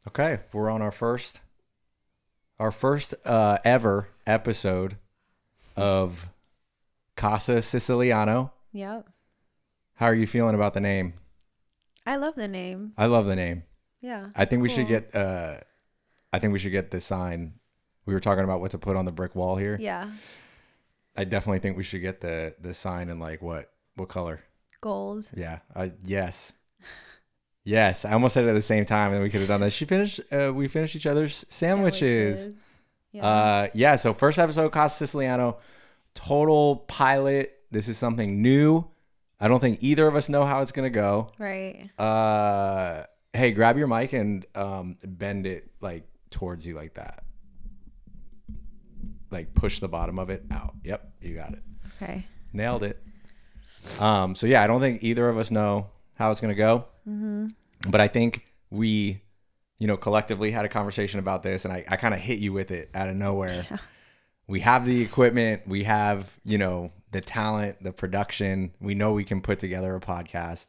Okay, we're on our first ever episode of Casa Siciliano. Yep. How are you feeling about the name? I love the name. I love the name. Yeah. I think we cool. should get the sign. We were talking about what to put on the brick wall here. Yeah. I definitely think we should get the sign in like what color? Gold. Yeah. Yes. Yes, I almost said it at the same time, and we could have done that. We finished each other's sandwiches. Yeah. So first episode, Casa Siciliano, total pilot. This is something new. I don't think either of us know how it's gonna go. Right. Hey, grab your mic and bend it like towards you like that. Like push the bottom of it out. Yep, you got it. Okay. Nailed it. So yeah, I don't think either of us know how it's gonna go. Mm-hmm. But I think we, collectively had a conversation about this, and I kind of hit you with it out of nowhere. Yeah. We have the equipment, we have, the talent, the production. We know we can put together a podcast.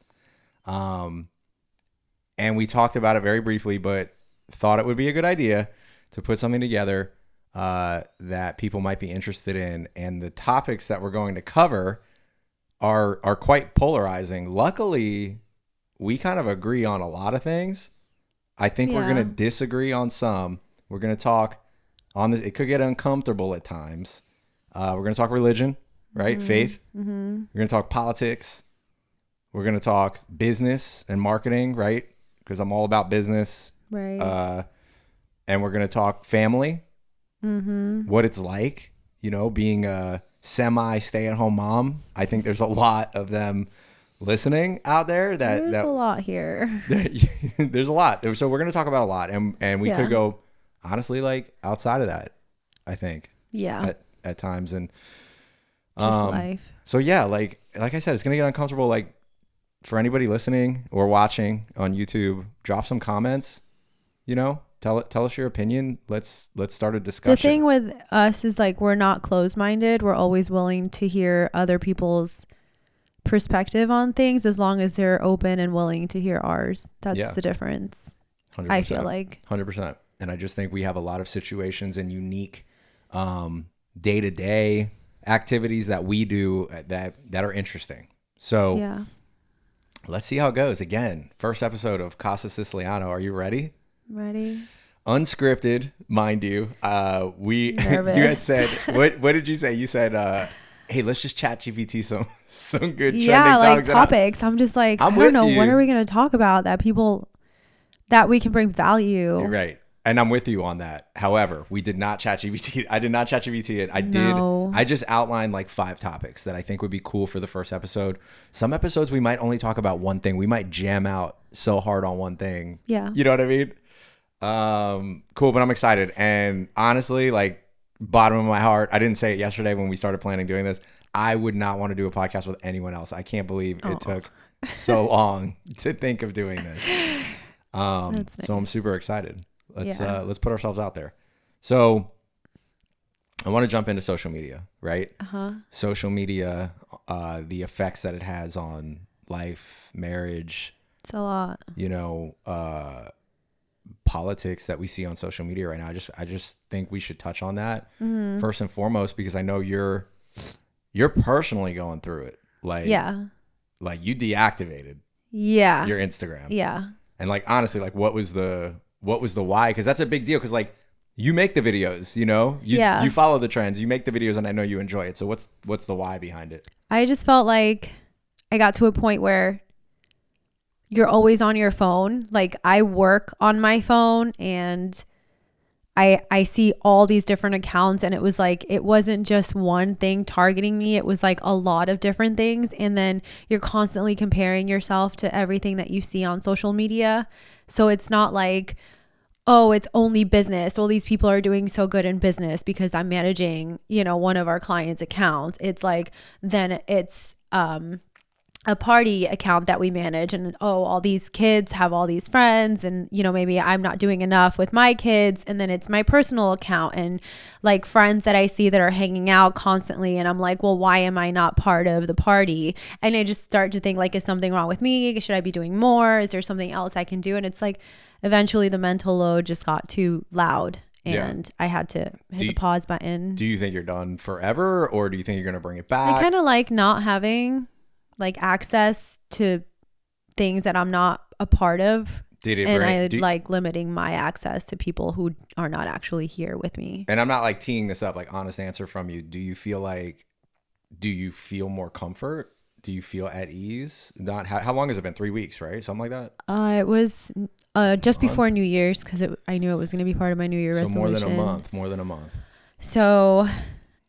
And we talked about it very briefly, but thought it would be a good idea to put something together that people might be interested in. And the topics that we're going to cover are quite polarizing. Luckily, we kind of agree on a lot of things. I think we're going to disagree on some. We're going to talk on this. It could get uncomfortable at times. We're going to talk religion, right? Mm-hmm. Faith. Mm-hmm. We're going to talk politics. We're going to talk business and marketing, right? Because I'm all about business. Right. And we're going to talk family, what it's like, being a semi stay-at-home mom. I think there's a lot of them listening out there there's a lot here. There's a lot. So we're going to talk about a lot, and we could go honestly like outside of that, I think. Yeah. At times, and just life. So yeah, like I said, it's going to get uncomfortable. Like for anybody listening or watching on YouTube, drop some comments, tell us your opinion. Let's start a discussion. The thing with us is like, we're not closed-minded. We're always willing to hear other people's perspective on things, as long as they're open and willing to hear ours. That's the difference. 100%. I feel like 100%. And I just think we have a lot of situations and unique day-to-day activities that we do that are interesting. So let's see how it goes. Again, first episode of Casa Siciliano. Are you ready? Ready. Unscripted, mind you. You had Nervous. said, what did you say? You said, hey, let's just chat GPT some good trending topics. I'm just like, I don't know. What are we going to talk about that we can bring value? Right. And I'm with you on that. However, we did not chat GPT. I did not chat GPT it. I just outlined like 5 topics that I think would be cool for the first episode. Some episodes we might only talk about one thing. We might jam out so hard on one thing. Yeah. You know what I mean? Cool, but I'm excited. And honestly, like bottom of my heart, I didn't say it yesterday when we started planning doing this, I would not want to do a podcast with anyone else. I can't believe it took so long to think of doing this. Nice. So I'm super excited. Let's put ourselves out there. So I want to jump into social media, right? Social media, the effects that it has on life, marriage. It's a lot. Politics that we see on social media right now. I just think we should touch on that first and foremost, because I know you're personally going through it. Like you deactivated your Instagram. Yeah. And like honestly, like what was the why? Because that's a big deal. Because like you make the videos, you follow the trends, you make the videos, and I know you enjoy it. So what's the why behind it? I just felt like I got to a point where you're always on your phone. Like I work on my phone, and I see all these different accounts, and it was like, it wasn't just one thing targeting me. It was like a lot of different things. And then you're constantly comparing yourself to everything that you see on social media. So it's not like, oh, it's only business. Well, these people are doing so good in business because I'm managing, one of our clients' accounts. It's like, then it's, a party account that we manage, and all these kids have all these friends, and maybe I'm not doing enough with my kids, and then it's my personal account and like friends that I see that are hanging out constantly, and I'm like, well, why am I not part of the party? And I just start to think like, is something wrong with me? Should I be doing more? Is there something else I can do? And it's like, eventually the mental load just got too loud and I had to hit the pause button. Do you think you're done forever, or do you think you're going to bring it back? I kind of like not having like access to things that I'm not a part of. Like limiting my access to people who are not actually here with me. And I'm not like teeing this up, like honest answer from you. Do you feel more comfort? Do you feel at ease? Not how long has it been? 3 weeks, right? Something like that? It was just before New Year's, because I knew it was going to be part of my New Year resolution. More than a month. So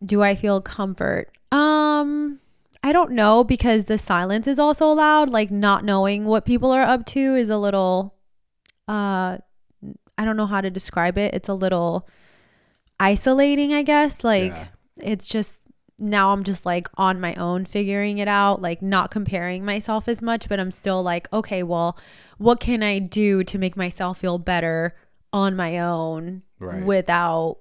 do I feel comfort? I don't know, because the silence is also loud. Like not knowing what people are up to is a little, I don't know how to describe it. It's a little isolating, I guess. Like it's just, now I'm just like on my own figuring it out, like not comparing myself as much, but I'm still like, okay, well, what can I do to make myself feel better on my own without,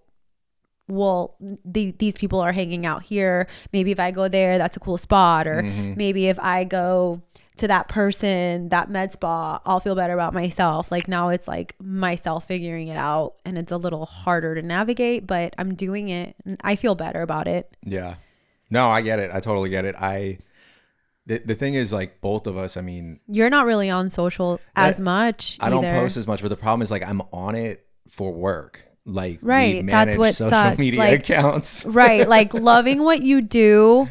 well, these people are hanging out here. Maybe if I go there, that's a cool spot. Or maybe if I go to that person, that med spa, I'll feel better about myself. Like now it's like myself figuring it out, and it's a little harder to navigate, but I'm doing it and I feel better about it. Yeah. No, I get it. I totally get it. The thing is, like, both of us, I mean, you're not really on social as much I either. don't post as much, but the problem is, like, I'm on it for work. Like, right. We manage that's what social sucks. media like, accounts. Right. Like loving what you do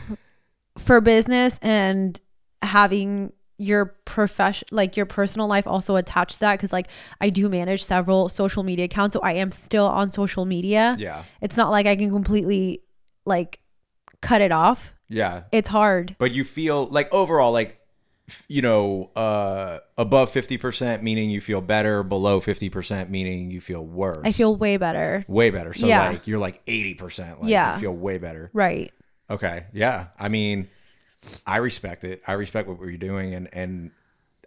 for business and having your profession, like your personal life also attached to that. Cause like I do manage several social media accounts. So I am still on social media. Yeah. It's not like I can completely like cut it off. Yeah. It's hard. But you feel like overall, like, you know, above 50%, meaning you feel better, below 50%, meaning you feel worse. I feel way better. Way better. So like you're like 80%. Like you feel way better. Right. Okay. Yeah. I mean, I respect it. I respect what you're doing. And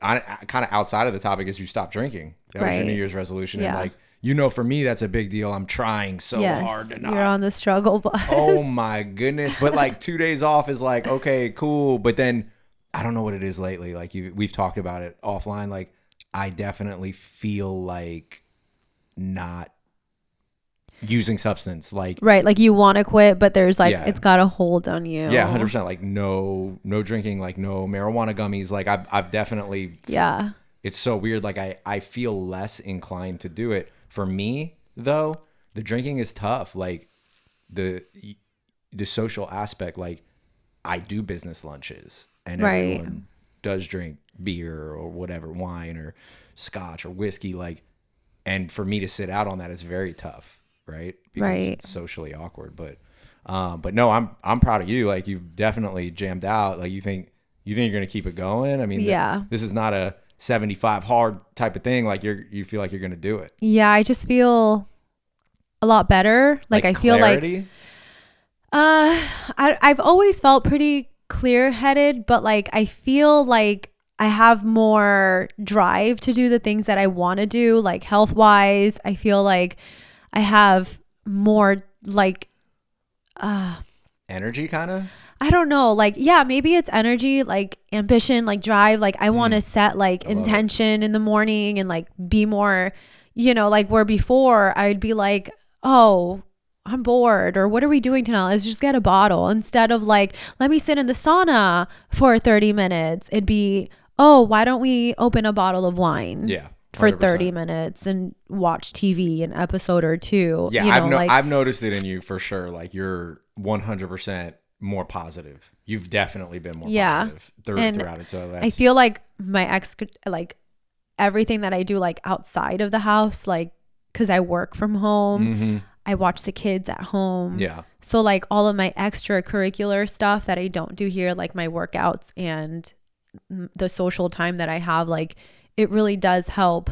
I kind of outside of the topic is you stop drinking. That was your New Year's resolution. Yeah. And like, you know, for me, that's a big deal. I'm trying so hard to not. You're on the struggle bus. Oh my goodness. But like 2 days off is like, okay, cool. But then I don't know what it is lately. Like we've talked about it offline. Like I definitely feel like not using substance. Like right. Like you want to quit, but there's like, it's got a hold on you. Yeah. 100%. Like no drinking, like no marijuana gummies. Like I've definitely, it's so weird. Like I feel less inclined to do it. For me though, the drinking is tough. Like the social aspect, like I do business lunches and everyone does drink beer or whatever, wine or scotch or whiskey. Like, and for me to sit out on that is very tough. Right. Because it's socially awkward, but no, I'm proud of you. Like you've definitely jammed out. Like you think you're going to keep it going. I mean, this is not a 75 hard type of thing. Like you feel like you're going to do it. Yeah. I just feel a lot better. Like I clarity? Feel like, I've always felt pretty clear headed, but like, I feel like I have more drive to do the things that I want to do, like health wise. I feel like I have more like, energy kind of. I don't know. Like, yeah, maybe it's energy, like ambition, like drive. Like I want to set like intention in the morning and like be more, you know, like where before I'd be like, oh, I'm bored, or what are we doing tonight? Let's just get a bottle, instead of like, let me sit in the sauna for 30 minutes. It'd be, oh, why don't we open a bottle of wine? Yeah. 100%. For 30 minutes and watch TV an episode or two. Yeah, you know, I've noticed it in you for sure. Like you're 100% more positive. You've definitely been more positive throughout it. So I feel like like everything that I do like outside of the house, like because I work from home, I watch the kids at home. Yeah. So like all of my extracurricular stuff that I don't do here, like my workouts and the social time that I have, like it really does help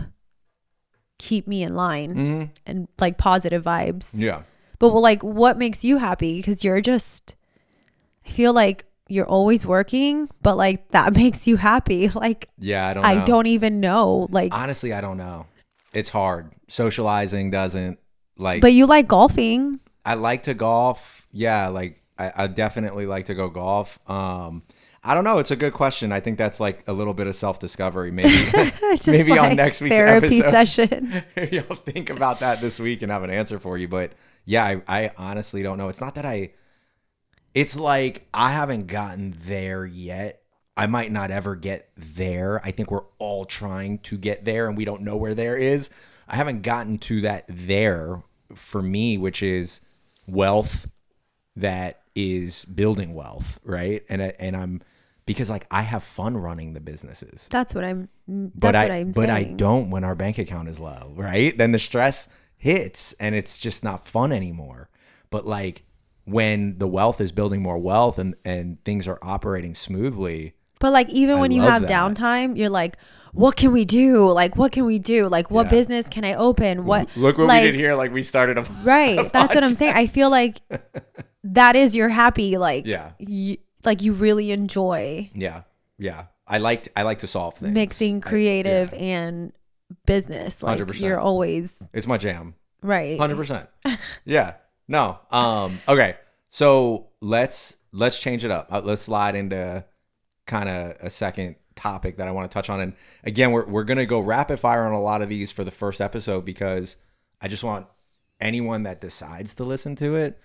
keep me in line and like positive vibes. Yeah. But well, like what makes you happy? Because you're just, I feel like you're always working, but like that makes you happy. Like, yeah, I don't even know. Like, honestly, I don't know. It's hard. Socializing doesn't like, but you like golfing. I like to golf. Yeah. Like I definitely like to go golf. I don't know. It's a good question. I think that's like a little bit of self-discovery. Maybe maybe like on next week's therapy episode, session. maybe I'll think about that this week and have an answer for you. But yeah, I honestly don't know. It's not that it's like I haven't gotten there yet. I might not ever get there. I think we're all trying to get there and we don't know where there is. I haven't gotten to that there for me, which is wealth that is building wealth, right? And I'm because like I have fun running the businesses. That's what I'm saying. But I don't when our bank account is low, right? Then the stress hits and it's just not fun anymore. But like when the wealth is building more wealth and things are operating smoothly. But like even when you have downtime, you're like, what can we do? Like, what can we do? Like, what business can I open? What look what we did here? Like we started a right. That's what I'm saying. I feel like that is your happy. Like, you really enjoy. Yeah. I like to solve things. Mixing creative and business. Like 100%. You're always. It's my jam. Right. 100%. Yeah. No. Okay. So let's change it up. Let's slide into kind of a second topic that I want to touch on. And again, we're going to go rapid fire on a lot of these for the first episode because I just want anyone that decides to listen to it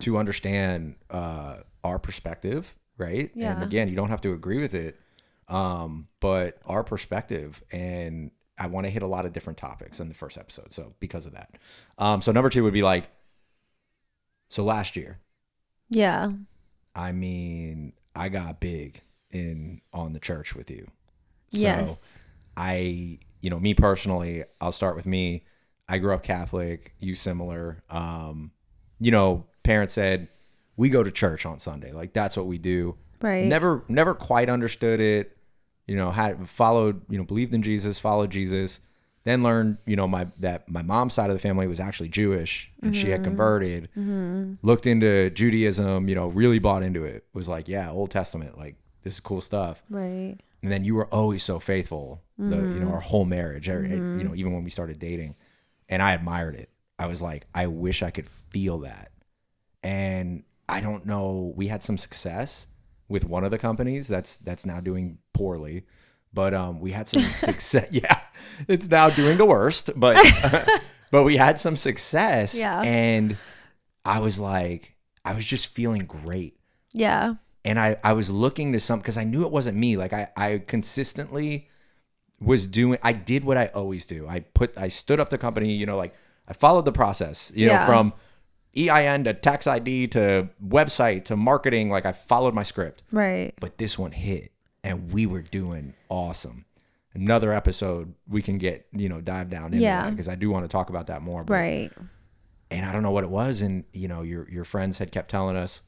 to understand our perspective, right? Yeah. And again, you don't have to agree with it, but our perspective. And I want to hit a lot of different topics in the first episode. So because of that. So number 2 would be like, so last year. Yeah. I mean, I got big on the church with you. So yes. Me personally, I'll start with me. I grew up Catholic, you similar. Parents said, we go to church on Sunday. Like that's what we do. Right. Never quite understood it. Had followed, believed in Jesus, followed Jesus, then learned, that my mom's side of the family was actually Jewish and she had converted, looked into Judaism, really bought into it, was like, yeah, Old Testament, like this is cool stuff. Right. And then you were always so faithful, our whole marriage, even when we started dating, and I admired it. I was like, I wish I could feel that. And I don't know, we had some success with one of the companies that's now doing poorly, but we had some success. Yeah, it's now doing the worst, but but we had some success. Yeah. And I was just feeling great. Yeah. And I was looking to because I knew it wasn't me. Like I consistently I did what I always do. I stood up the company, I followed the process, from EIN to tax ID to website to marketing. Like I followed my script. Right. But this one hit and we were doing awesome. Another episode we can get, dive down into that because I do want to talk about that more. But, right. And I don't know what it was. And, your friends had kept telling us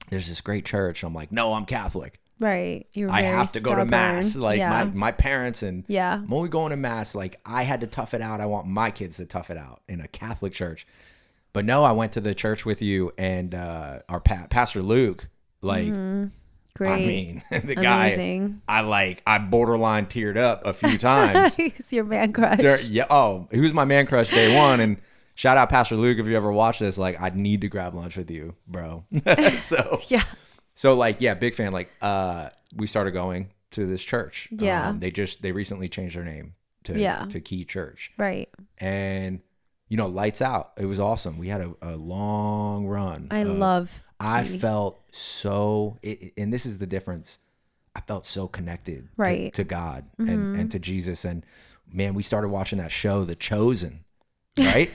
there's this great church. I'm like, no, I'm Catholic. Right. I have to go to mass. Like my parents and yeah. I'm only going to mass. Like I had to tough it out. I want my kids to tough it out in a Catholic church. But no, I went to the church with you and our Pastor Luke, like, great. I mean, the Amazing. guy, I borderline teared up a few times. He's your man crush. He was my man crush day one. And shout out Pastor Luke if you ever watch this. Like, I need to grab lunch with you, bro. So big fan. Like, we started going to this church. Yeah. They recently changed their name to Key Church. Right. And lights out. It was awesome. We had a long run. I felt so, and this is the difference. I felt so connected to God and to Jesus. And man, we started watching that show, The Chosen, right?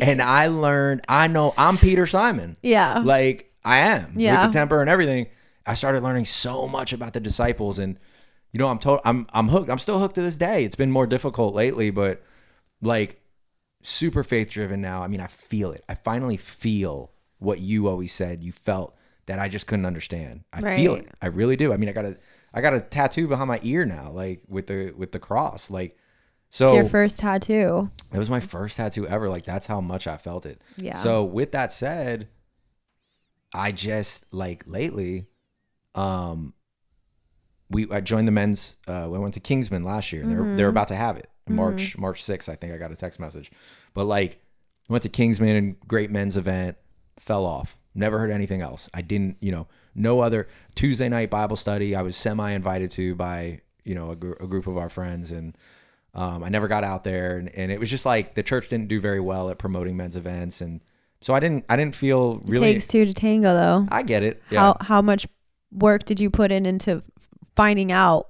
And I learned, I'm Peter Simon. Yeah. Like I am with the temper and everything. I started learning so much about the disciples and, I'm hooked. I'm still hooked to this day. It's been more difficult lately, but like, super faith driven now. I mean, I feel it. I finally feel what you always said you felt that I just couldn't understand. I feel it. I really do. I mean, I got a tattoo behind my ear now, like with the cross. Like, so it's your first tattoo. It was my first tattoo ever. Like that's how much I felt it. Yeah. So with that said, I just like lately, I joined the men's. We went to Kingsman last year. They're about to have it. March 6th, I think I got a text message. But like went to Kingsman and great men's event, fell off. Never heard anything else. I didn't, no other Tuesday night Bible study. I was semi-invited to by, a group of our friends. And I never got out there. And it was just like the church didn't do very well at promoting men's events. And so I didn't feel really. It takes two to tango, though. I get it. Yeah. How much work did you put into finding out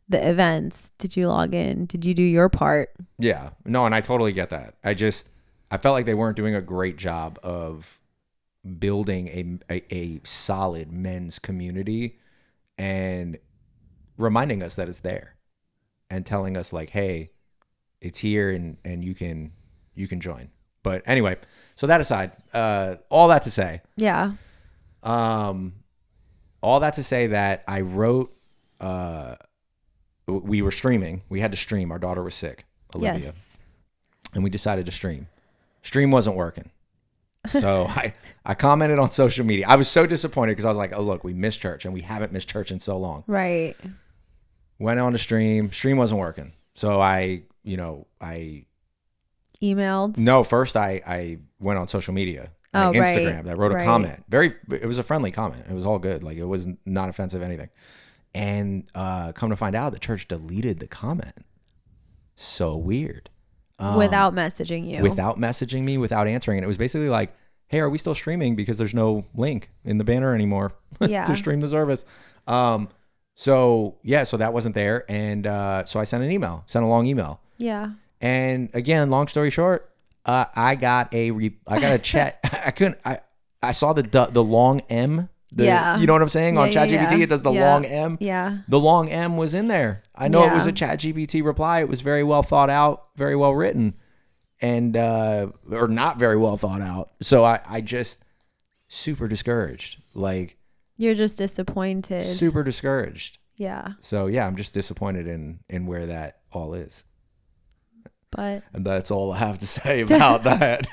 the events? Did you log in? Did you do your part? Yeah. No, and I totally get that. I felt like they weren't doing a great job of building a solid men's community and reminding us that it's there and telling us like, hey, it's here and you can join. But anyway, so that aside, all that to say. Yeah. All that to say that I wrote, we were streaming. We had to stream. Our daughter was sick, Olivia. Yes. And we decided to stream. Stream wasn't working. So I commented on social media. I was so disappointed because I was like, oh, look, we missed church and we haven't missed church in so long. Right. Went on to stream. Stream wasn't working. So I emailed. No, first I went on social media. Oh, Instagram. Right. I wrote a comment. It was a friendly comment. It was all good. Like it was not offensive, anything. And come to find out the church deleted the comment. So weird. Without messaging you. Without messaging me, without answering. And it was basically like, hey, are we still streaming? Because there's no link in the banner anymore to stream the service. So that wasn't there. And so I sent a long email. Yeah. And again, long story short, I got a chat. I saw the long M. You know what I'm saying? On ChatGPT, it does the long M. Yeah. The long M was in there. I know it was a ChatGPT reply. It was very well thought out, very well written, and or not very well thought out. So I just super discouraged. Like you're just disappointed. Super discouraged. Yeah. So yeah, I'm just disappointed in where that all is. And that's all I have to say about that.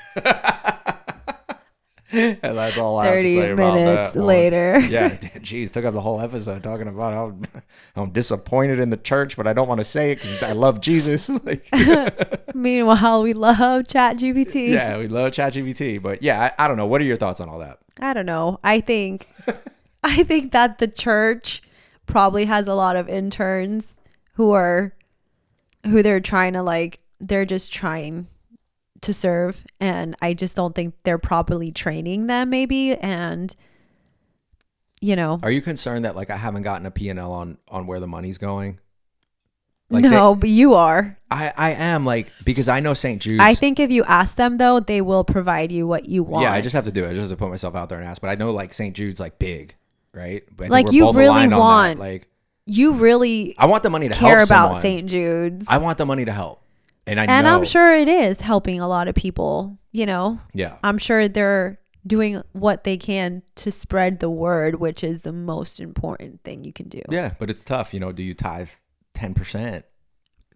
And that's all I have to say about that. 30 minutes later. Yeah, geez, took up the whole episode talking about how I'm disappointed in the church, but I don't want to say it because I love Jesus. Meanwhile, we love ChatGPT. Yeah, we love ChatGPT. But yeah, I don't know. What are your thoughts on all that? I don't know. I think that the church probably has a lot of interns who they're trying to they're just trying to serve, and I just don't think they're properly training them maybe. And are you concerned that I haven't gotten a P&L on where the money's going? No, but you are. I am, because I know St. Jude's. I think if you ask them though, they will provide you what you want. Yeah, I just have to do it. I just have to put myself out there and ask. But I know St. Jude's big, right? You really want I want the money to care help about someone. St. Jude's. I want the money to help. And I'm sure it is helping a lot of people, Yeah. I'm sure they're doing what they can to spread the word, which is the most important thing you can do. Yeah, but it's tough. Do you tithe 10%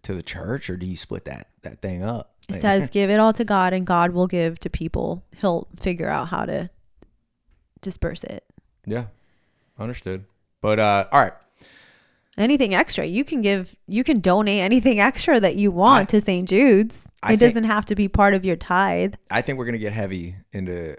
to the church, or do you split that thing up? It says give it all to God and God will give to people. He'll figure out how to disperse it. Yeah, understood. But all right. Anything extra you can donate anything extra that you want to St. Jude's. It doesn't have to be part of your tithe. I think we're going to get heavy into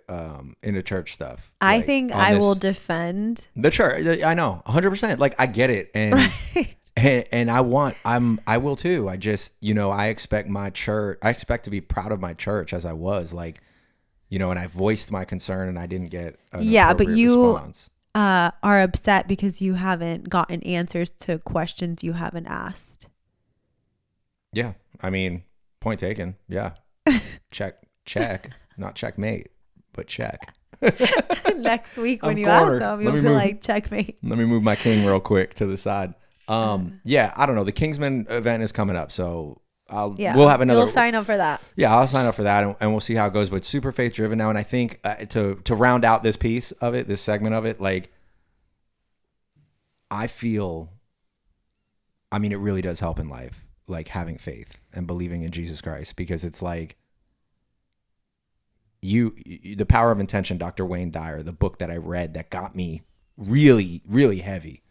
church stuff. I think I will defend the church. I know 100%. I get it. And, right. and I will too. I just, I expect my church, I expect to be proud of my church as I was and I voiced my concern and I didn't get an response. Are upset because you haven't gotten answers to questions you haven't asked. Yeah. I mean, point taken. Yeah. check. Not checkmate, but check. Next week when you ask them, you'll be checkmate. Let me move my king real quick to the side. Yeah, I don't know. The Kingsman event is coming up, so we'll have another. You'll sign up for that. Yeah, I'll sign up for that, and we'll see how it goes. But super faith driven now, and I think to round out this piece of it, this segment of it, I feel. I mean, it really does help in life, having faith and believing in Jesus Christ, because it's the Power of Intention, Dr. Wayne Dyer, the book that I read that got me really, really heavy.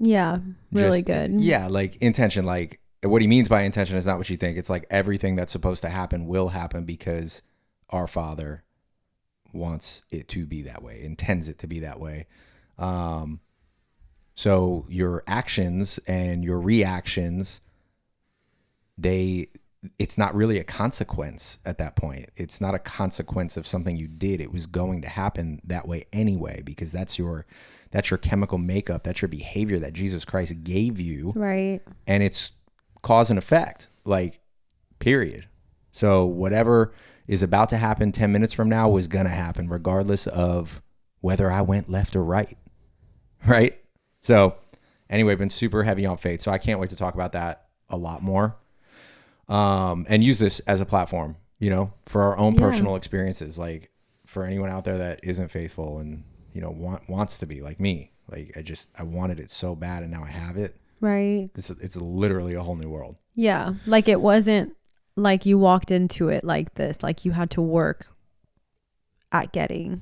Yeah, really good. Yeah, intention, what he means by intention is not what you think. It's everything that's supposed to happen will happen because our Father wants it to be that way, intends it to be that way. So your actions and your reactions, it's not really a consequence at that point. It's not a consequence of something you did. It was going to happen that way anyway, because that's your chemical makeup. That's your behavior that Jesus Christ gave you. Right. And it's cause and effect, like, period. So whatever is about to happen 10 minutes from now was going to happen regardless of whether I went left or right. Right. So anyway, been super heavy on faith. So I can't wait to talk about that a lot more. And use this as a platform, you know, for our own personal experiences, like for anyone out there that isn't faithful and, you know, wants to be like me. Like I wanted it so bad and now I have it. Right. It's literally a whole new world. Yeah. Like it wasn't like you walked into it like this, like you had to work at getting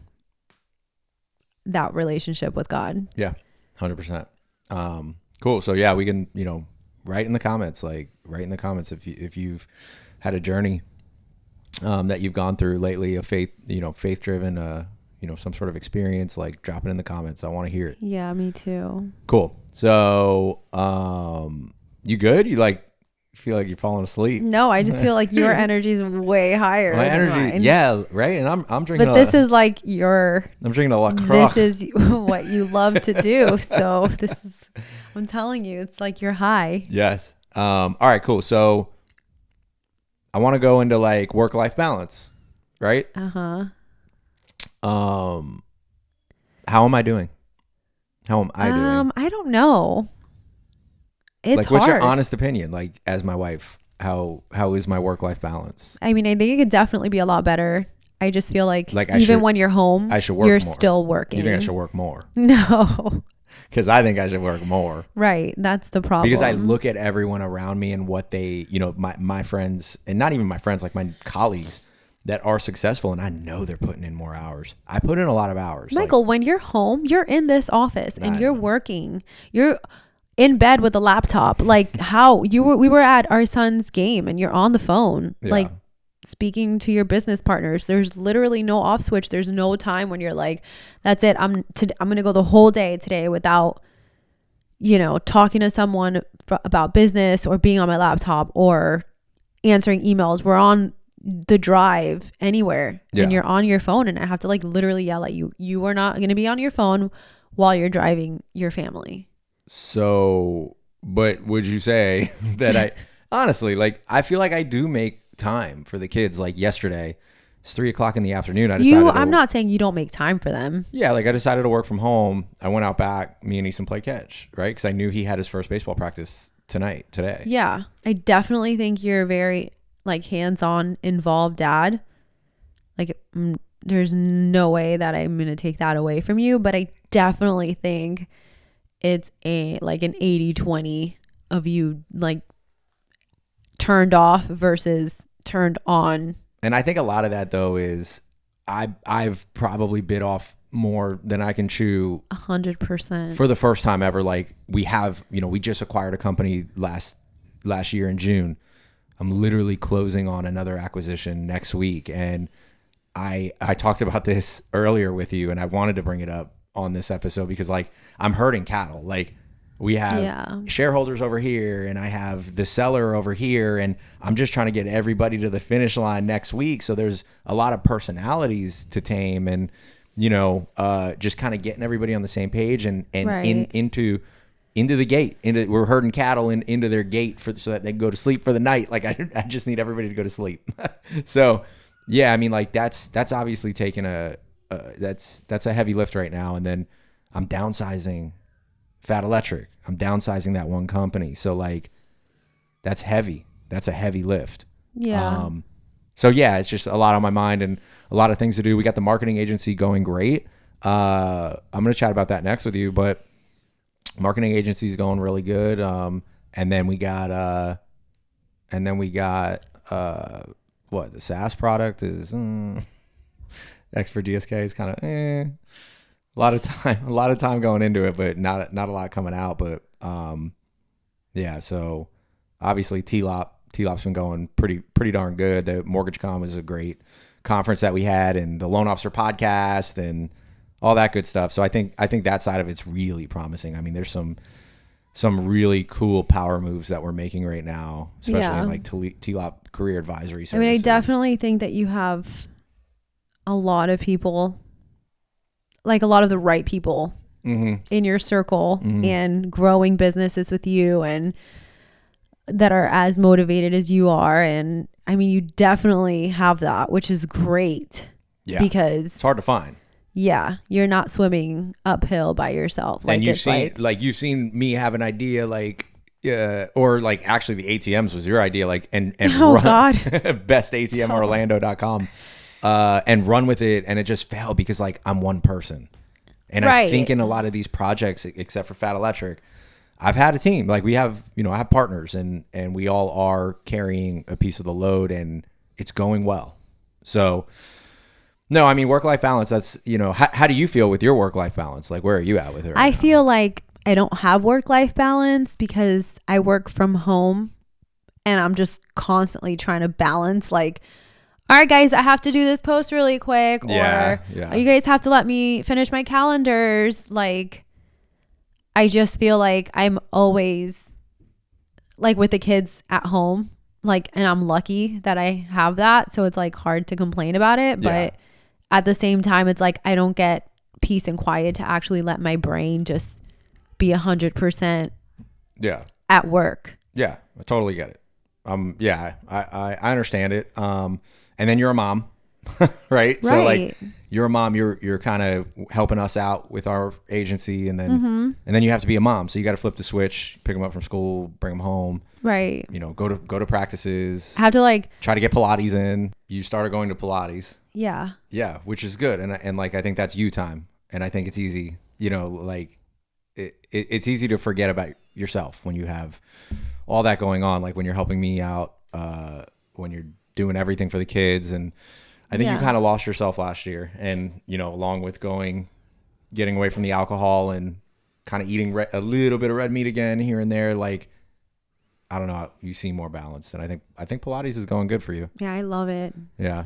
that relationship with God. Yeah. 100%. Cool. So yeah, we can, you know, write in the comments if you've had a journey that you've gone through lately, a faith driven, you know, some sort of experience, like drop it in the comments. I want to hear it. Yeah, me too. Cool. So, you good? You like feel like you're falling asleep? No, I just feel like your energy is way higher. My than energy, mine. yeah, right. And I'm drinking. But this is like I'm drinking a LaCroix. This is what you love to do. So I'm telling you, it's like you're high. Yes. All right, cool. So I want to go into like work-life balance, right? Uh-huh. How am I doing? How am I doing? I don't know. It's like, hard. what's your honest opinion? Like, as my wife, how is my work-life balance? I mean, I think it could definitely be a lot better. I just feel like even when you're home, you're more. still working. You think I should work more? No. Because I think I should work more. Right. That's the problem. Because I look at everyone around me and what they, you know, my friends, and not even my friends, like my colleagues that are successful, and I know they're putting in more hours. I put in a lot of hours. Michael, when you're home, you're in this office and you're working. You're in bed with a laptop. Like we were at our son's game and you're on the phone. Yeah. Like speaking to your business partners. There's literally no off switch. There's no time when you're like, that's it. I'm going to go the whole day today without, you know, talking to someone about business or being on my laptop or answering emails. We're on the drive anywhere and you're on your phone, and I have to like literally yell at you. You are not going to be on your phone while you're driving your family. So, but would you say that I honestly, like, I feel like I do make time for the kids. Like yesterday, it's 3:00 in the afternoon. I'm not saying you don't make time for them. Yeah. Like I decided to work from home. I went out back, me and Easton play catch, right? Cause I knew he had his first baseball practice today. Yeah. I definitely think you're very like hands-on involved dad. Like there's no way that I'm going to take that away from you, but I definitely think it's like an 80-20 of you like turned off versus turned on. And I think a lot of that though is I've probably bit off more than I can chew 100% for the first time ever. Like we have, you know, we just acquired a company last year in June. I'm literally closing on another acquisition next week. And I talked about this earlier with you, and I wanted to bring it up on this episode because like I'm herding cattle. Like we have shareholders over here and I have the seller over here, and I'm just trying to get everybody to the finish line next week. So there's a lot of personalities to tame, and, you know, just kind of getting everybody on the same page and right. into the gate. We're herding cattle into their gate so that they can go to sleep for the night. Like I just need everybody to go to sleep. So yeah, I mean, like that's obviously taking that's a heavy lift right now. And then I'm downsizing Fat Electric. I'm downsizing that one company. So like that's heavy. That's a heavy lift. Yeah. So yeah, it's just a lot on my mind and a lot of things to do. We got the marketing agency going great. I'm going to chat about that next with you, but marketing agency is going really good. And then we got what the SaaS product is. Expert DSK is kind of a lot of time going into it, but not a lot coming out. But yeah. So obviously T-Lop's been going pretty darn good. The Mortgage.com is a great conference that we had, and the Loan Officer podcast, and all that good stuff. So I think that side of it's really promising. I mean, there's some really cool power moves that we're making right now, especially in like TLOP career advisory services. I mean, I definitely think that you have a lot of people, like a lot of the right people in your circle and growing businesses with you, and that are as motivated as you are. And I mean, you definitely have that, which is great. Yeah. Because it's hard to find. Yeah, you're not swimming uphill by yourself. Like, and you've seen me have an idea, like, or like actually the ATMs was your idea, like, and oh God, bestatmorlando.com, and run with it, and it just failed because like I'm one person, and I think in a lot of these projects, except for Fat Electric, I've had a team. Like we have, I have partners, and we all are carrying a piece of the load, and it's going well. So. No, I mean, work-life balance, that's, how do you feel with your work-life balance? Like, where are you at with it right now? I feel like I don't have work-life balance because I work from home, and I'm just constantly trying to balance, like, all right, guys, I have to do this post really quick, or you guys have to let me finish my calendars. Like, I just feel like I'm always, like, with the kids at home, like, and I'm lucky that I have that, so it's, like, hard to complain about it, but... At the same time, it's like I don't get peace and quiet to actually let my brain just be 100% at work. Yeah, I totally get it. I understand it. And then you're a mom, right? So like you're a mom, you're kind of helping us out with our agency, and then you have to be a mom. So you got to flip the switch, pick them up from school, bring them home. Right. Go to practices. Have to like try to get Pilates in. You started going to Pilates. Yeah. Yeah, which is good. And like, I think that's you time. And I think it's easy, like it's easy to forget about yourself when you have all that going on. Like when you're helping me out, when you're doing everything for the kids. And I think you kind of lost yourself last year. And, along with getting away from the alcohol and kind of eating a little bit of red meat again here and there, like, I don't know, you seem more balanced. And I think Pilates is going good for you. Yeah, I love it. Yeah.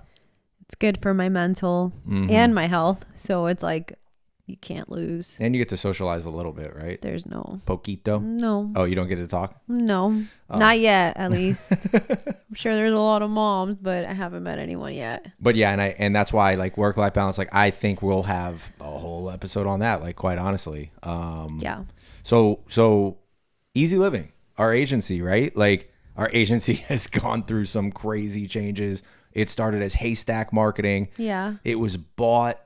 It's good for my mental and my health. So it's like you can't lose. And you get to socialize a little bit, right? There's no. Poquito? No. Oh, you don't get to talk? No. Not yet, at least. I'm sure there's a lot of moms, but I haven't met anyone yet. But yeah, and that's why like work-life balance, like I think we'll have a whole episode on that, like quite honestly. Yeah. So Easy Living, our agency, right? Like our agency has gone through some crazy changes. It started as Haystack Marketing. Yeah. It was bought.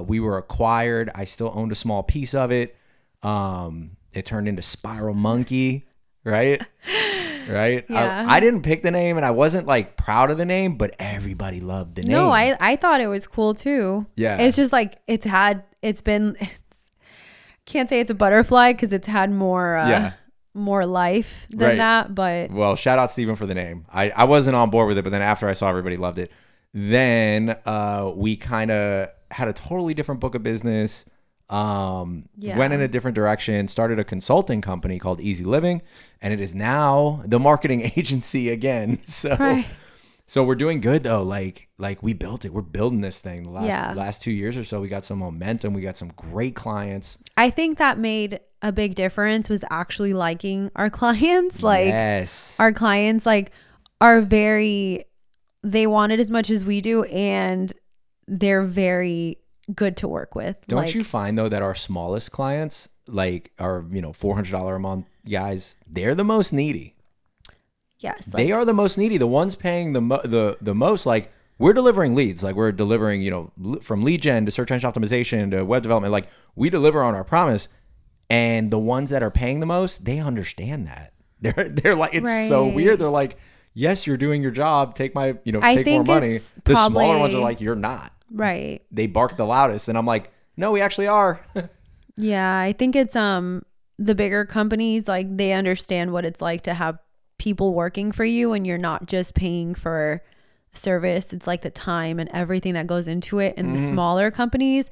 We were acquired. I still owned a small piece of it. It turned into Spiral Monkey, right? Right? Yeah. I didn't pick the name, and I wasn't like proud of the name, but everybody loved the name. No, I thought it was cool too. Yeah. It's just like can't say it's a butterfly because it's had more life than that, but well, shout out Steven for the name. I wasn't on board with it, but then after I saw everybody loved it, then we kind of had a totally different book of business, went in a different direction, started a consulting company called Easy Living, and it is now the marketing agency again. So we're doing good though. Like we built it. We're building this thing. The last 2 years or so, we got some momentum. We got some great clients. I think that made a big difference was actually liking our clients. Like our clients like are they want it as much as we do, and they're very good to work with. Don't you find though that our smallest clients, like our $400 a month guys, they're the most needy? Yes. They are the most needy. The ones paying the most, like we're delivering leads. Like we're delivering, from lead gen to search engine optimization to web development. Like we deliver on our promise. And the ones that are paying the most, they understand that. They're like, it's so weird. They're like, yes, you're doing your job. Take my, take more money. The smaller ones are like, you're not. Right. They bark the loudest. And I'm like, no, we actually are. Yeah. I think it's the bigger companies, like they understand what it's like to have people working for you, and you're not just paying for service. It's like the time and everything that goes into it. And the smaller companies,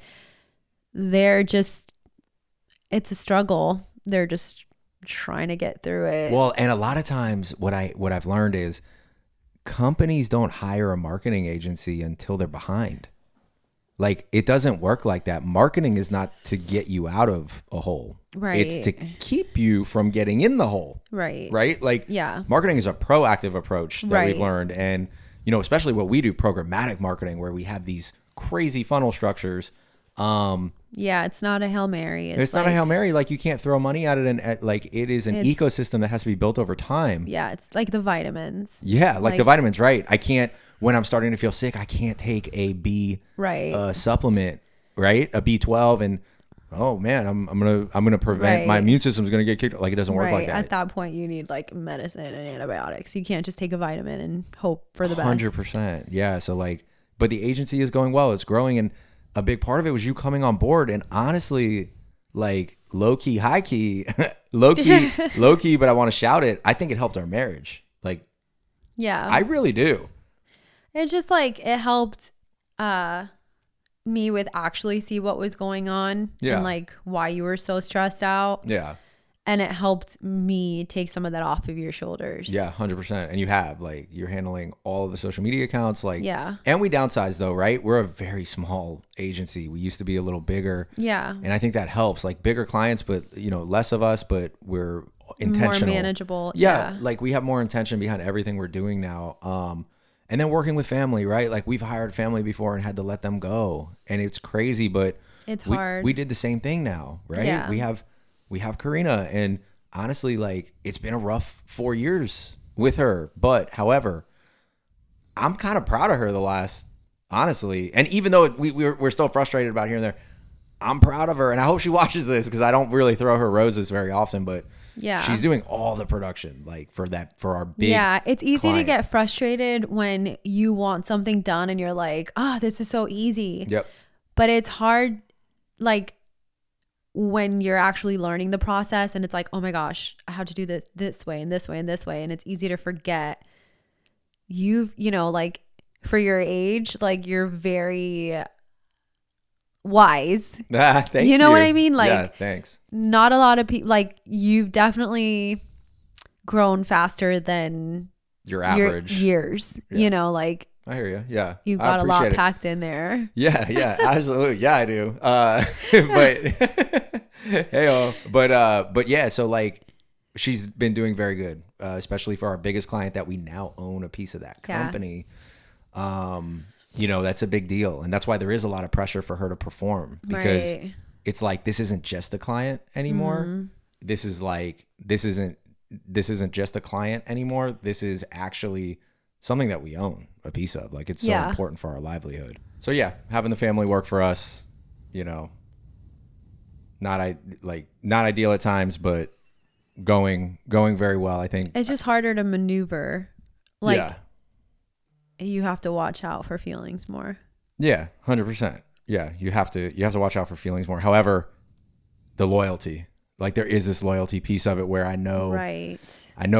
it's a struggle. They're just trying to get through it. Well, and a lot of times what I've learned is companies don't hire a marketing agency until they're behind. Like, it doesn't work like that. Marketing is not to get you out of a hole. Right. It's to keep you from getting in the hole. Right. Right? Like, yeah. Marketing is a proactive approach that right. we've learned. And, you know, especially what we do, programmatic marketing, where we have these crazy funnel structures. Yeah, it's not a Hail Mary. It's not a Hail Mary. Like, you can't throw money at it. And like, it is an ecosystem that has to be built over time. Yeah, it's like the vitamins. Yeah, like the vitamins, right? I can't, when I'm starting to feel sick, I can't take a B supplement, right? A B12, and oh man, I'm gonna prevent my immune system's gonna get kicked. Like, it doesn't work like that. At that point, you need like medicine and antibiotics. You can't just take a vitamin and hope for the best. 100%. Yeah. So like, but the agency is going well. It's growing, and a big part of it was you coming on board. And honestly, like, low key, high key, low key, but I want to shout it. I think it helped our marriage. Like, yeah, I really do. It's just like, it helped me with actually see what was going on and like why you were so stressed out. Yeah. And it helped me take some of that off of your shoulders. Yeah, 100%. And you have, like, you're handling all of the social media accounts. Like, yeah. And we downsized though, right? We're a very small agency. We used to be a little bigger. Yeah. And I think that helps. Like, bigger clients, but, you know, less of us, but we're intentional. More manageable. Yeah. Like, we have more intention behind everything we're doing now. And then working with family, right? Like, we've hired family before and had to let them go. And it's crazy, but it's hard. We did the same thing now, right? Yeah. We have Karina, and honestly, like, it's been a rough 4 years with her. But however, I'm kind of proud of her honestly. And even though we're still frustrated about here and there, I'm proud of her. And I hope she watches this, because I don't really throw her roses very often, but yeah, she's doing all the production, like, for our big it's easy client. To get frustrated when you want something done and you're like, this is so easy. Yep. But it's hard, like, when you're actually learning the process and it's like, oh my gosh, I have to do this way and this way and this way. And it's easy to forget you know, like, for your age, like, you're very wise. Thank you. You know what I mean? Like, yeah, thanks. Not a lot of people, like, you've definitely grown faster than your average years. Yeah. You know, like, I hear you. Yeah. You've got a lot packed in there. Yeah, absolutely. Yeah, I do. But but yeah, so, like, she's been doing very good, especially for our biggest client that we now own a piece of that company. You know, that's a big deal. And that's why there is a lot of pressure for her to perform, because it's like, this isn't just a client anymore. Mm-hmm. This isn't just a client anymore. This is actually something that we own a piece of. Like, it's so important for our livelihood. So yeah, having the family work for us, you know, not ideal at times, but going very well. I think it's just harder to maneuver. Like, you have to watch out for feelings more. Yeah, 100%. Yeah, you have to watch out for feelings more. However, the loyalty, like, there is this loyalty piece of it where I know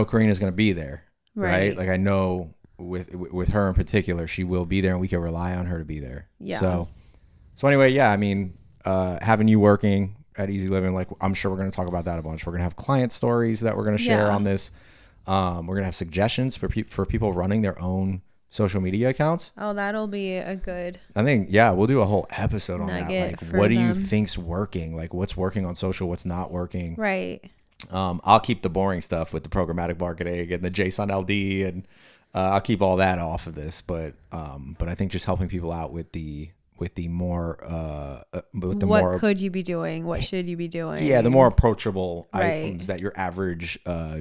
Karina's going to be there, right? Like, I know with her in particular, she will be there, and we can rely on her to be there. Yeah. So anyway, yeah, I mean, having you working at Easy Living, like, I'm sure we're going to talk about that a bunch. We're going to have client stories that we're going to share on this. We're going to have suggestions for people running their own social media accounts. Oh, that'll be a good, I think, we'll do a whole episode on that. Like, what do you think's working? Like, what's working on social, what's not working? Right. I'll keep the boring stuff with the programmatic marketing and the JSON LD, and I'll keep all that off of this. But I think just helping people out with the more what could you be doing? What should you be doing? Yeah, the more approachable items that your average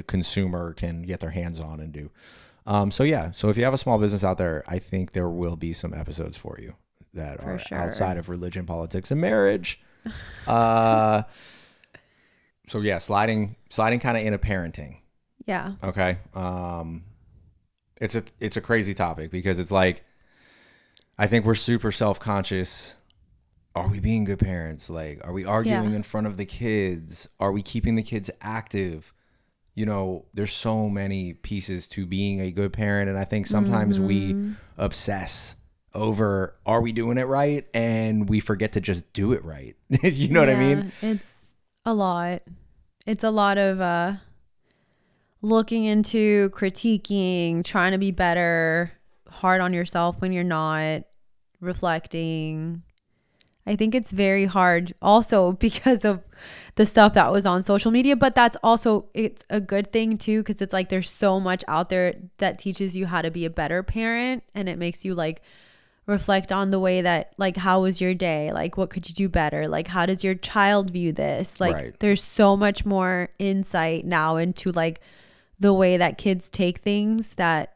consumer can get their hands on and do. So if you have a small business out there, I think there will be some episodes for you that are outside of religion, politics, and marriage. So yeah, sliding kind of into parenting. Yeah. Okay. It's a crazy topic, because it's like, I think we're super self-conscious. Are we being good parents? Like, are we arguing in front of the kids? Are we keeping the kids active? You know, there's so many pieces to being a good parent. And I think sometimes we obsess over, are we doing it right? And we forget to just do it right. You know what I mean? It's a lot. It's a lot of looking into critiquing, trying to be better, hard on yourself when you're not, reflecting. I think it's very hard also because of the stuff that was on social media, but that's also, it's a good thing too, because it's like there's so much out there that teaches you how to be a better parent, and it makes you like reflect on the way that, like, how was your day? Like, what could you do better? Like, how does your child view this? Like, Right. there's so much more insight now into like the way that kids take things, that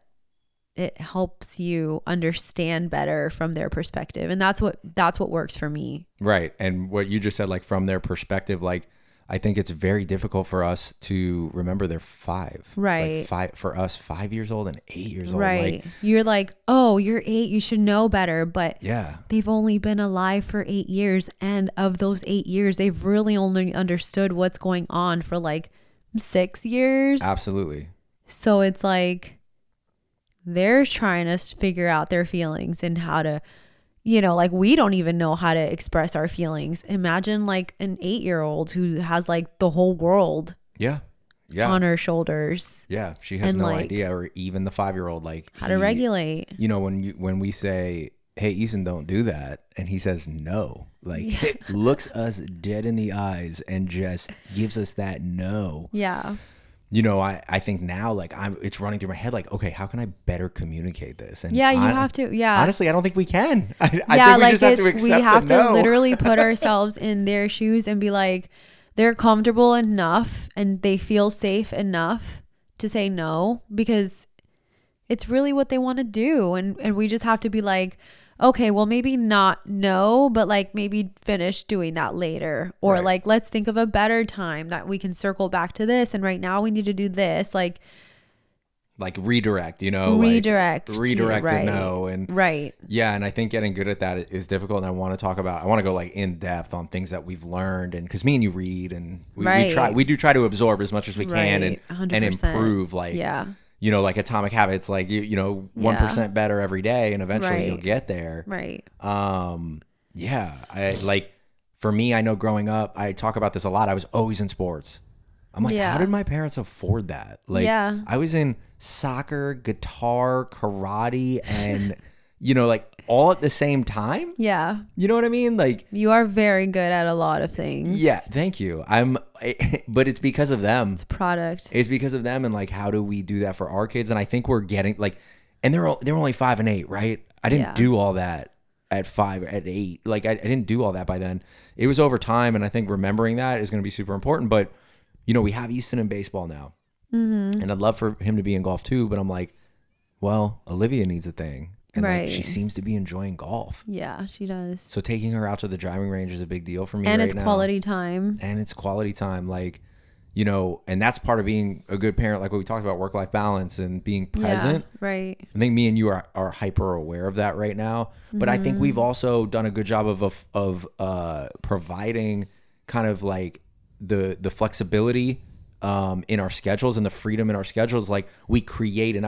it helps you understand better from their perspective. And that's what works for me. Right. And what you just said, like from their perspective, like I think it's very difficult for us to remember they're 5. Right. Like for us, 5 years old and 8 years old. Right. Like, you're like, oh, you're 8, you should know better. But yeah, they've only been alive for 8 years. And of those 8 years, they've really only understood what's going on for like 6 years. absolutely. So it's like, they're trying to figure out their feelings and how to, you know, like we don't even know how to express our feelings. Imagine like an 8-year-old who has like the whole world Yeah. Yeah. on her shoulders. Yeah. She has And, no like, idea, or even the 5-year-old, like How to regulate. You know, when we say, hey, Ethan, don't do that, and he says no, like it looks us dead in the eyes and just gives us that no. Yeah. You know, I think now, like it's running through my head, like, okay, how can I better communicate this? And Yeah, you have to. Yeah. honestly, I don't think we can. I think we like just have to accept we have the to no. literally put ourselves in their shoes and be like, they're comfortable enough and they feel safe enough to say no, because it's really what they want to do. And we just have to be like, okay, well, maybe not no, but like maybe finish doing that later. Or Right. like, let's think of a better time that we can circle back to this. And right now we need to do this. Like redirect, you know, redirect. redirect right. the no. And Right. yeah, and I think getting good at that is difficult. And I want to go like in depth on things that we've learned, and because me and you read, and we do try to absorb as much as we can, Right. and 100%. improve, like, Yeah. you know, like Atomic Habits, like you know, 1% better every day, and eventually Right. you'll get there. Right. Yeah, I like, for me, I know growing up, I talk about this a lot, I was always in sports. I'm like, Yeah. how did my parents afford that? Like, Yeah. I was in soccer, guitar, karate, and you know, like all at the same time. Yeah. You know what I mean? Like, You are very good at a lot of things. yeah, thank you. But it's because of them. Product. It's because of them, and like, how do we do that for our kids? And I think we're getting like, and they're only 5 and 8, right? I didn't Yeah. do all that at 5, at 8. Like, I didn't do all that by then. It was over time, and I think remembering that is going to be super important. But you know, we have Easton in baseball now, and I'd love for him to be in golf too. But I'm like, well, Olivia needs a thing, and like, Right. she seems to be enjoying golf. Yeah, she does. So taking her out to the driving range is a big deal for me And right it's now. quality time. And it's quality time, like, you know, and that's part of being a good parent, like what we talked about, work-life balance and being present. Yeah, right. I think me and you are hyper aware of that right now, but I think we've also done a good job of providing kind of like the flexibility in our schedules and the freedom in our schedules. Like, we created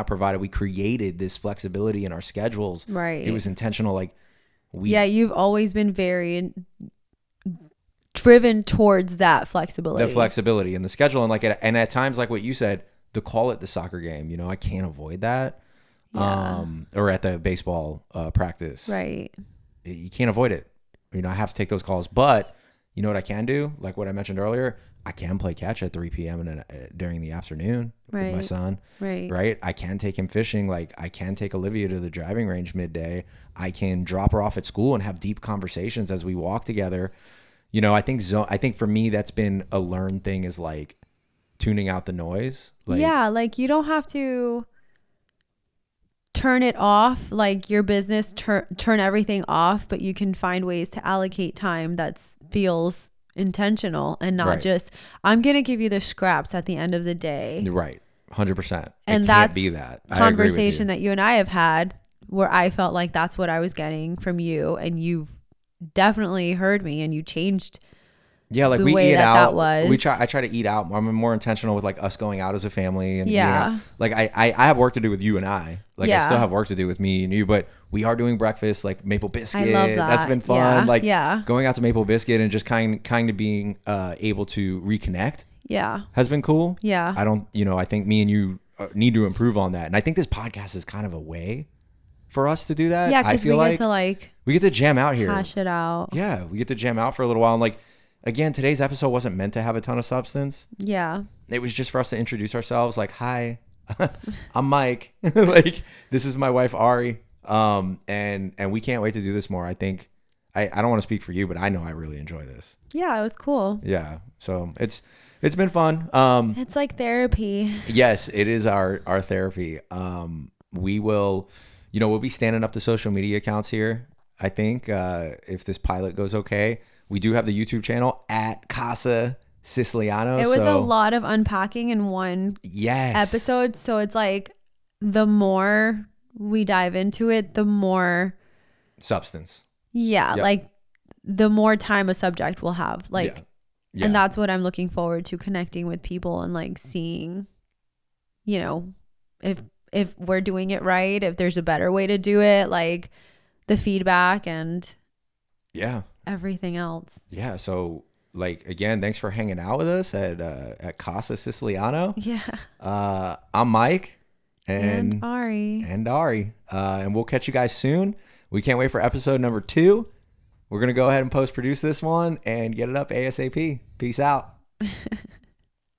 this flexibility in our schedules. Right. It was intentional. Like, Yeah, you've always been very driven towards that flexibility. the flexibility in the schedule, and like, and at times, like what you said, to call it the soccer game, you know, I can't avoid that. Yeah. Or at the baseball practice, Right. you can't avoid it. You know, I have to take those calls, but you know what I can do? Like what I mentioned earlier, I can play catch at 3 p.m. and during the afternoon with my Right. son. Right. Right. I can take him fishing. Like, I can take Olivia to the driving range midday. I can drop her off at school and have deep conversations as we walk together. You know, I think for me, that's been a learned thing, is like tuning out the noise. Like, Yeah, like you don't have to turn it off, like your business, turn everything off, but you can find ways to allocate time that feels intentional and not Right. just, I'm going to give you the scraps at the end of the day. Right. 100%. And it that's can't be that conversation that you and I have had, where I felt like that's what I was getting from you, and you've definitely heard me, and you changed Yeah, like the we way eat that out. that was. I try to eat out. I'm more intentional with like us going out as a family and eating Yeah. out. Like I have work to do with you and I. Like I Yeah. still have work to do with me and you, but we are doing breakfast, like maple biscuit. I love that. That's been fun. Yeah. Like Yeah. going out to maple biscuit and just kind of being able to reconnect Yeah. has been cool. Yeah. I think me and you need to improve on that. And I think this podcast is kind of a way for us to do that. Yeah, I because feel we like get to like we get to jam out here. hash it out. Yeah, we get to jam out for a little while. And like, again, today's episode wasn't meant to have a ton of substance. Yeah. It was just for us to introduce ourselves. Like, hi, I'm Mike. Like, this is my wife Ari. And we can't wait to do this more. I think I don't want to speak for you, but I know I really enjoy this. Yeah, it was cool. Yeah, so it's been fun. It's like therapy. Yes, it is our therapy. We will, we'll be standing up the social media accounts here. I think if this pilot goes okay, we do have the YouTube channel at Casa Siciliano. It was a lot of unpacking in one episode. So it's like the more we dive into it, the more substance. Yeah. Yep. Like the more time a subject will have. Like, Yeah. and that's what I'm looking forward to, connecting with people and like seeing, if we're doing it right, if there's a better way to do it, like the feedback and everything else. Yeah. So like, again, thanks for hanging out with us at Casa Siciliano. Yeah. I'm Mike And Ari. And we'll catch you guys soon. We can't wait for episode number 2. We're going to go ahead and post produce this one and get it up ASAP. Peace out.